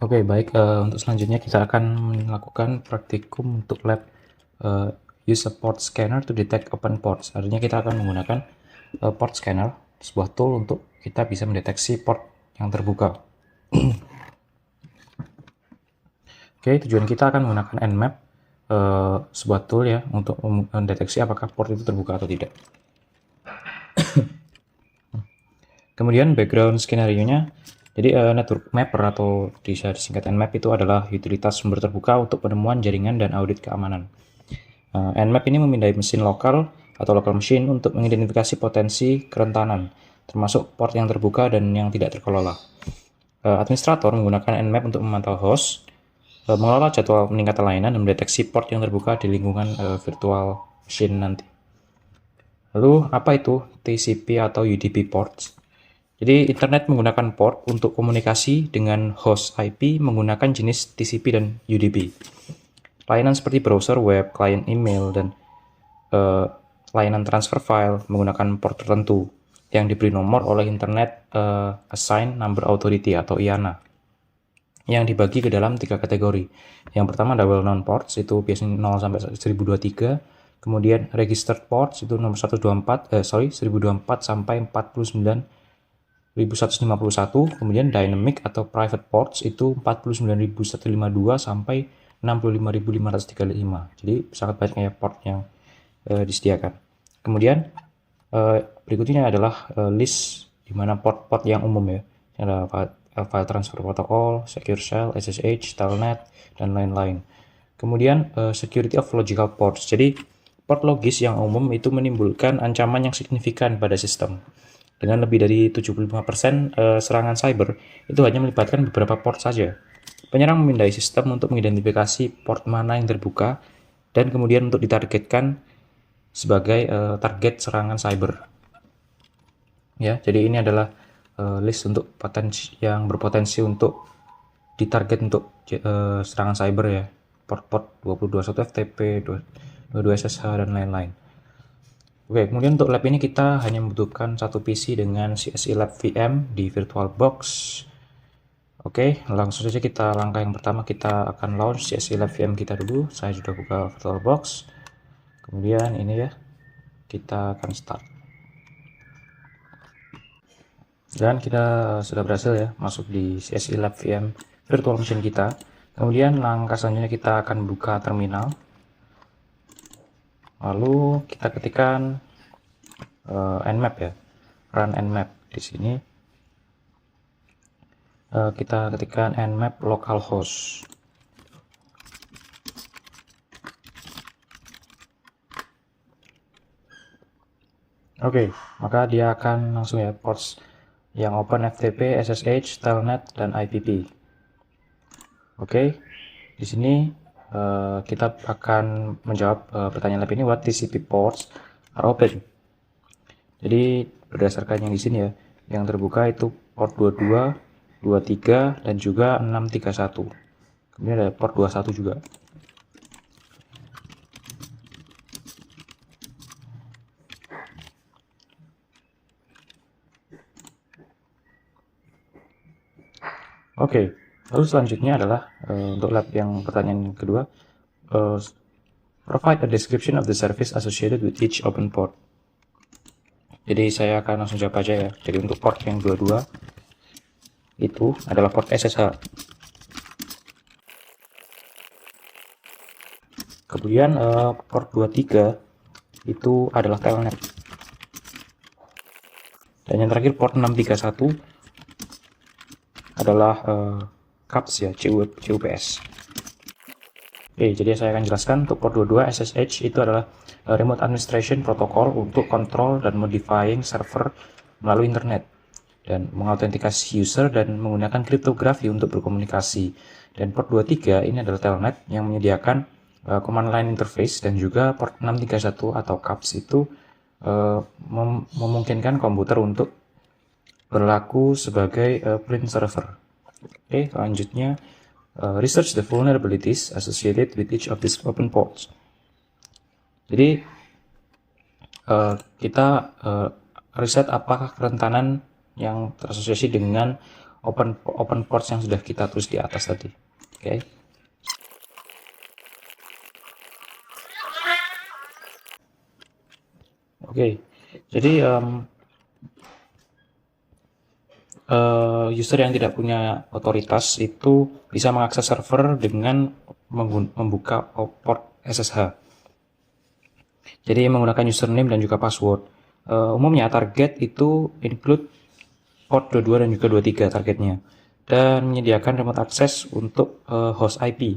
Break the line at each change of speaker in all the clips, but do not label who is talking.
Oke, baik. Untuk selanjutnya kita akan melakukan praktikum untuk lab use a port scanner to detect open ports. Artinya kita akan menggunakan port scanner, sebuah tool untuk kita bisa mendeteksi port yang terbuka. Oke, tujuan kita akan menggunakan Nmap, sebuah tool ya untuk mendeteksi apakah port itu terbuka atau tidak. Kemudian background skenario-nya, jadi network mapper atau bisa disingkat Nmap itu adalah utilitas sumber terbuka untuk penemuan jaringan dan audit keamanan. Nmap ini memindai mesin lokal atau local machine untuk mengidentifikasi potensi kerentanan, termasuk port yang terbuka dan yang tidak terkelola. Administrator menggunakan Nmap untuk memantau host, mengelola jadwal meningkatkan layanan, dan mendeteksi port yang terbuka di lingkungan virtual machine nanti. Lalu apa itu TCP atau UDP ports? Jadi internet menggunakan port untuk komunikasi dengan host IP menggunakan jenis TCP dan UDP. Layanan seperti browser web, klien email, dan layanan transfer file menggunakan port tertentu yang diberi nomor oleh Internet Assigned Number Authority atau IANA, yang dibagi ke dalam 3 kategori. Yang pertama ada well-known ports, itu biasanya 0 sampai 1023. Kemudian registered ports itu nomor 1024 sampai 49.151. Kemudian dynamic atau private ports itu 49.152 sampai 65.535. Jadi sangat banyak ya port yang disediakan. Kemudian berikutnya adalah list di mana port-port yang umum ya. Ada file transfer protocol, secure shell, SSH, telnet, dan lain-lain. Kemudian security of logical ports. Jadi port logis yang umum itu menimbulkan ancaman yang signifikan pada sistem. Dengan lebih dari 75% serangan cyber itu hanya melibatkan beberapa port saja. Penyerang memindai sistem untuk mengidentifikasi port mana yang terbuka dan kemudian untuk ditargetkan sebagai target serangan cyber. Ya, jadi ini adalah list untuk potensi yang berpotensi untuk ditarget untuk serangan cyber ya. Port-port 2021 FTP, 22 SSH, dan lain-lain. Oke, kemudian untuk lab ini kita hanya membutuhkan satu PC dengan CSI Lab VM di VirtualBox. Oke, langsung saja kita langkah yang pertama kita akan launch CSI Lab VM kita dulu. Saya sudah buka VirtualBox. Kemudian ini ya, kita akan start. Dan kita sudah berhasil ya masuk di CSI Lab VM virtual machine kita. Kemudian langkah selanjutnya kita akan buka terminal. Lalu kita ketikkan Nmap ya, run Nmap. Di sini kita ketikkan Nmap localhost. Oke, maka dia akan langsung ya ports yang open FTP, SSH, telnet, dan IPP. Oke, di sini kita akan menjawab pertanyaan lab ini, what TCP ports are open. Jadi berdasarkan yang di sini ya, yang terbuka itu port 22, 23, dan juga 631. Kemudian ada port 21 juga. Oke, lalu selanjutnya adalah untuk lab yang pertanyaan kedua, provide a description of the service associated with each open port. Jadi saya akan langsung jawab aja ya. Jadi untuk port yang 22 itu adalah port SSH. Kemudian port 23 itu adalah telnet. Dan yang terakhir port 631 adalah CUPS ya, CUPS. Oke, jadi saya akan jelaskan untuk port 22 SSH itu adalah Remote Administration Protocol untuk kontrol dan modifying server melalui internet dan mengautentikasi user dan menggunakan kriptografi untuk berkomunikasi. Dan port 23 ini adalah telnet yang menyediakan command line interface, dan juga port 631 atau CUPS itu memungkinkan komputer untuk berlaku sebagai print server. Oke, selanjutnya research the vulnerabilities associated with each of these open ports. Jadi kita riset apakah kerentanan yang terasosiasi dengan open ports yang sudah kita tulis di atas tadi. Oke. Oke, jadi user yang tidak punya otoritas itu bisa mengakses server dengan membuka port SSH. Jadi menggunakan username dan juga password. Umumnya target itu include port 22 dan juga 23 targetnya, dan menyediakan remote access untuk host IP.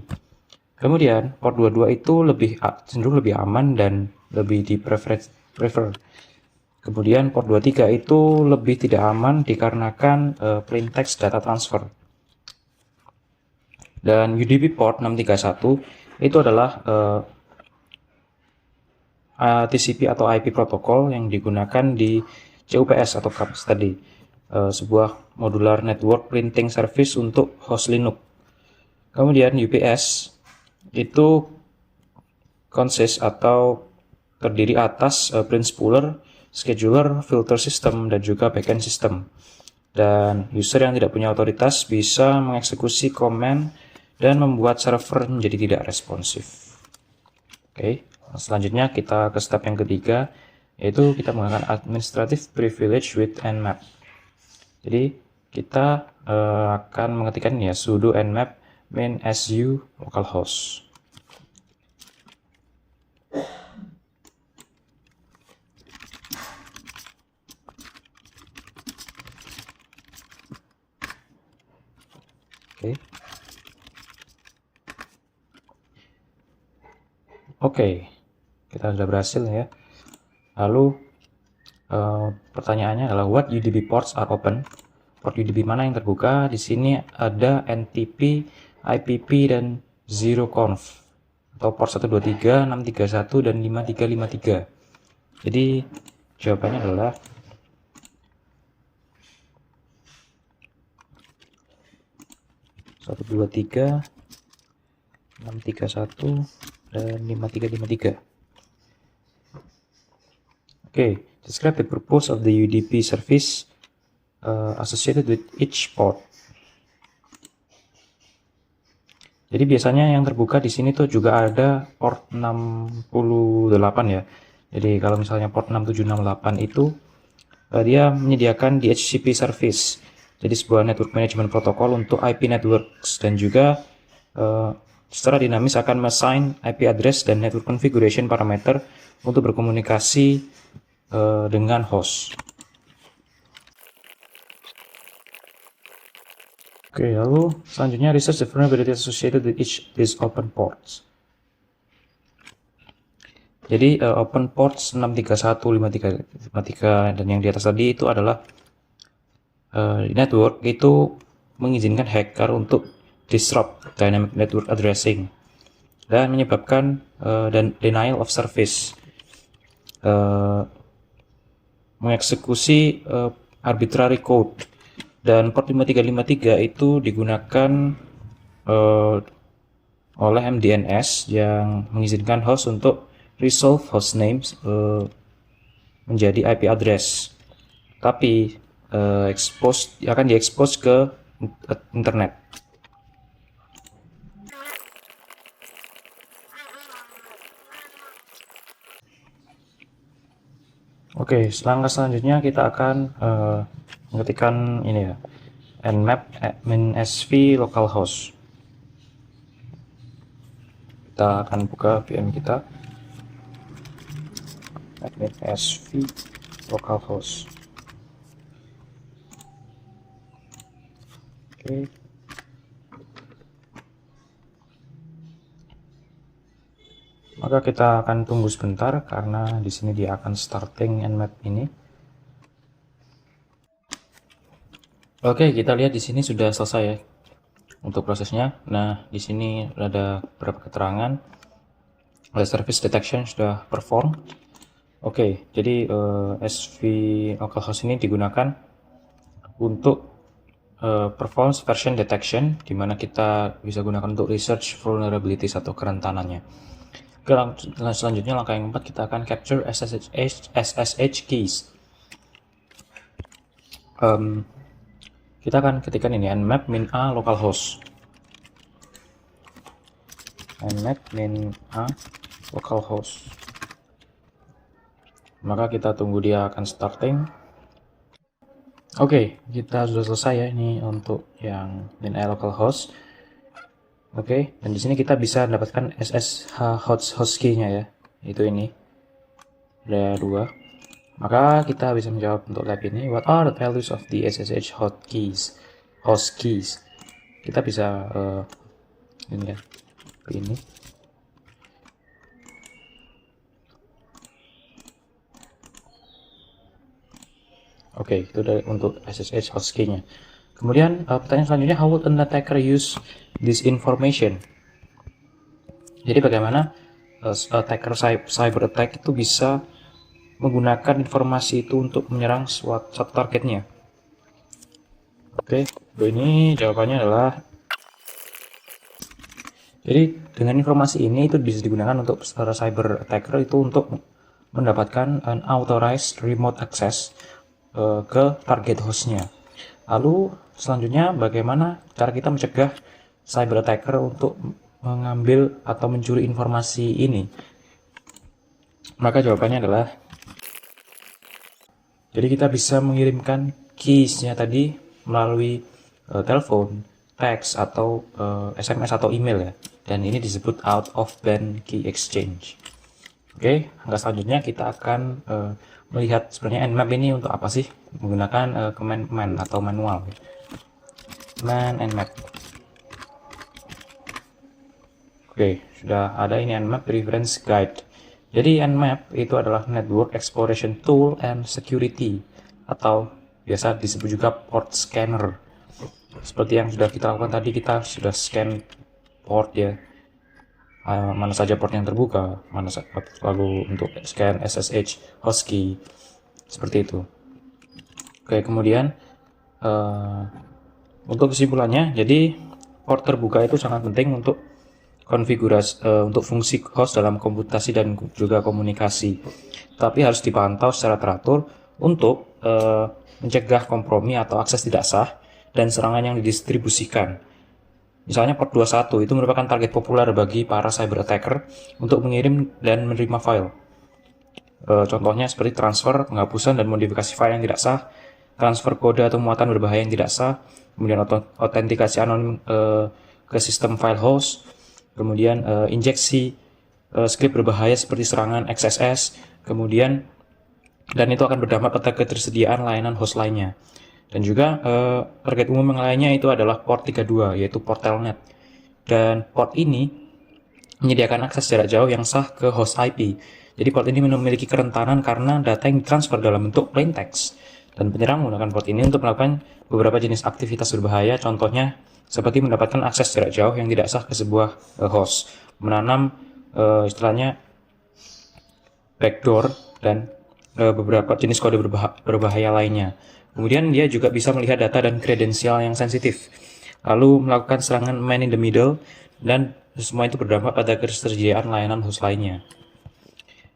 Kemudian port 22 itu cenderung lebih aman dan lebih prefer. Kemudian port 23 itu lebih tidak aman dikarenakan plain text data transfer. Dan UDP port 631 itu adalah TCP atau IP protokol yang digunakan di CUPS atau CUPS tadi, sebuah modular network printing service untuk host Linux. Kemudian UPS itu consist atau terdiri atas print spooler, scheduler, filter system, dan juga backend system. Dan user yang tidak punya otoritas bisa mengeksekusi command dan membuat server menjadi tidak responsif. Oke, selanjutnya kita ke step yang ketiga, yaitu kita menggunakan administrative privilege with nmap. Jadi kita akan mengetikkan ya sudo nmap main su localhost. Oke, kita sudah berhasil ya. Lalu pertanyaannya adalah what UDP ports are open? Port UDP mana yang terbuka? Di sini ada NTP, IPP, dan zeroconf atau port 123, 631, dan 5353. Jadi jawabannya adalah satu dua tiga 631 dan 5353. Okay, describe the purpose of the UDP service associated with each port. Jadi biasanya yang terbuka di sini tuh juga ada port 68 ya. Jadi kalau misalnya port 6768 itu dia menyediakan DHCP service. Jadi sebuah network management protocol untuk IP networks, dan juga secara dinamis akan assign IP address dan network configuration parameter untuk berkomunikasi dengan host. Oke, lalu selanjutnya research the vulnerability associated with each these open ports. Jadi open ports 631, 5353 dan yang di atas tadi itu adalah network itu mengizinkan hacker untuk disrupt dynamic network addressing dan menyebabkan denial of service, mengeksekusi arbitrary code. Dan port 5353 itu digunakan oleh MDNS yang mengizinkan host untuk resolve host names menjadi IP address, tapi akan diekspos ke internet. Oke, langkah selanjutnya kita akan mengetikkan ini ya, nmap admin sv localhost. Kita akan buka VM kita, admin sv localhost. Oke. Maka kita akan tunggu sebentar karena di sini dia akan starting nmap ini. Oke, kita lihat di sini sudah selesai ya untuk prosesnya. Nah, di sini ada beberapa keterangan. Service detection sudah perform. Oke, jadi SV localhost ini digunakan untuk performance version detection, di mana kita bisa gunakan untuk research vulnerabilities atau kerentanannya. Selanjutnya langkah yang keempat, kita akan capture SSH keys. kita akan ketikkan ini nmap min a localhost. Nmap min a localhost. Maka kita tunggu dia akan starting. Oke, kita sudah selesai ya ini untuk yang min a localhost. Oke, dan di sini kita bisa mendapatkan SSH hotkey-nya ya. Itu ini. Ada 2. Maka kita bisa menjawab untuk lab ini, what are the values of the SSH hotkeys? Host keys. Kita bisa ini ya. Ini. Oke, itu dari untuk SSH host key-nya. Kemudian pertanyaan selanjutnya, how would an attacker use this information? Jadi bagaimana attacker cyber attack itu bisa menggunakan informasi itu untuk menyerang satu targetnya? Oke, ini jawabannya adalah, jadi dengan informasi ini itu bisa digunakan untuk cyber attacker itu untuk mendapatkan unauthorized remote access ke target hostnya. Lalu selanjutnya bagaimana cara kita mencegah cyber attacker untuk mengambil atau mencuri informasi ini? Maka jawabannya adalah, jadi kita bisa mengirimkan keys-nya tadi melalui telepon, teks, atau SMS atau email ya. Dan ini disebut out of band key exchange. Oke, langkah selanjutnya kita akan melihat sebenarnya nmap ini untuk apa sih, menggunakan command atau manual. Command nmap. Oke, sudah ada ini nmap reference guide. Jadi nmap itu adalah network exploration tool and security, atau biasa disebut juga port scanner. Seperti yang sudah kita lakukan tadi, kita sudah scan port ya, mana saja port yang terbuka, lalu untuk scan SSH host key, seperti itu. Oke, kemudian untuk kesimpulannya, jadi port terbuka itu sangat penting untuk konfigurasi untuk fungsi host dalam komputasi dan juga komunikasi, tapi harus dipantau secara teratur untuk mencegah kompromi atau akses tidak sah dan serangan yang didistribusikan. Misalnya port 21 itu merupakan target populer bagi para cyber attacker untuk mengirim dan menerima file. Contohnya seperti transfer, penghapusan, dan modifikasi file yang tidak sah, transfer kode atau muatan berbahaya yang tidak sah, kemudian autentikasi anonim ke sistem file host, kemudian injeksi script berbahaya seperti serangan XSS, kemudian dan itu akan berdampak pada ketersediaan layanan host lainnya. Dan juga target umum yang lainnya itu adalah port 32, yaitu port telnet. Dan port ini menyediakan akses jarak jauh yang sah ke host IP. Jadi port ini memiliki kerentanan karena data yang ditransfer dalam bentuk plain text. Dan penyerang menggunakan port ini untuk melakukan beberapa jenis aktivitas berbahaya, contohnya seperti mendapatkan akses jarak jauh yang tidak sah ke sebuah host, menanam istilahnya backdoor, dan beberapa jenis kode berbahaya lainnya. Kemudian dia juga bisa melihat data dan kredensial yang sensitif, lalu melakukan serangan man in the middle, dan semua itu berdampak pada ketersediaan layanan host lainnya.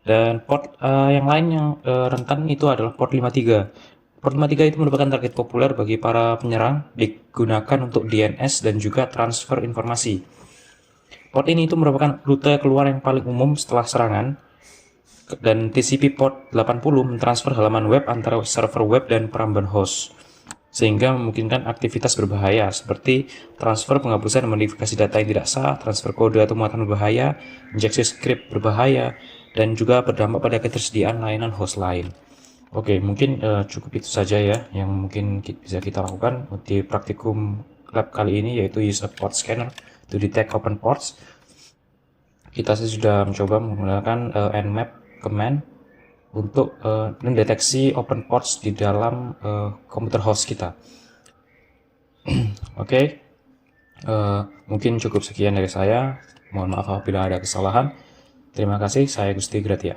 Dan port yang lain yang rentan itu adalah port 53. Port 53 itu merupakan target populer bagi para penyerang, digunakan untuk DNS dan juga transfer informasi. Port ini itu merupakan rute keluar yang paling umum setelah serangan, dan TCP port 80 mentransfer halaman web antara server web dan peramban host, sehingga memungkinkan aktivitas berbahaya seperti transfer, penghapusan, dan modifikasi data yang tidak sah, transfer kode atau muatan berbahaya, injeksi script berbahaya, dan juga berdampak pada ketersediaan layanan host lain. Oke, mungkin cukup itu saja ya yang mungkin bisa kita lakukan di praktikum lab kali ini, yaitu use a port scanner to detect open ports. Kita sudah mencoba menggunakan nmap command untuk mendeteksi open ports di dalam komputer host kita. Oke, mungkin cukup sekian dari saya. Mohon maaf apabila ada kesalahan. Terima kasih, saya Gusti Gratia.